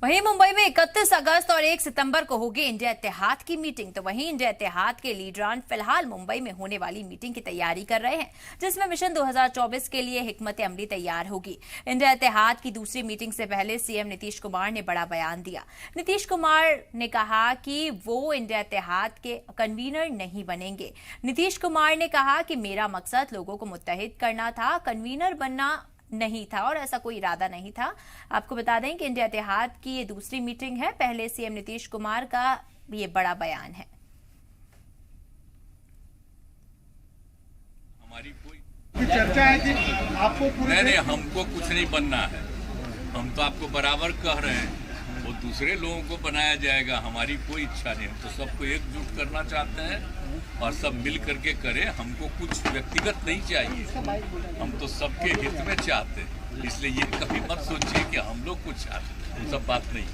वहीं मुंबई में 31 अगस्त और 1 सितंबर को होगी इंडिया इत्तेहाद की मीटिंग। तो वहीं इंडिया इत्तेहाद के लीडरान फिलहाल मुंबई में होने वाली मीटिंग की तैयारी कर रहे हैं, जिसमें मिशन 2024 के लिए हिकमत अमली तैयार होगी। इंडिया इत्तेहाद की दूसरी मीटिंग से पहले सीएम नीतीश कुमार ने बड़ा बयान दिया। नीतीश कुमार ने कहा कि वो इंडिया इत्तेहाद के कन्वीनर नहीं बनेंगे। नीतीश कुमार ने कहा कि मेरा मकसद लोगों को मुत्तहिद करना था, कन्वीनर बनना नहीं था और ऐसा कोई इरादा नहीं था। आपको बता दें कि इंडिया इत्तेहाद की ये दूसरी मीटिंग है। पहले सीएम नीतीश कुमार का ये बड़ा बयान है। हमारी कोई चर्चा है कि आपको नहीं, हमको कुछ नहीं बनना है। हम तो आपको बराबर कह रहे हैं, वो दूसरे लोगों को बनाया जाएगा। हमारी कोई इच्छा नहीं, हम तो सबको एकजुट करना चाहते हैं और सब मिल करके करें। हमको कुछ व्यक्तिगत नहीं चाहिए, हम तो सबके हित में चाहते हैं। इसलिए ये कभी मत सोचिए कि हम लोग कुछ चाहते हैं, वो सब बात नहीं।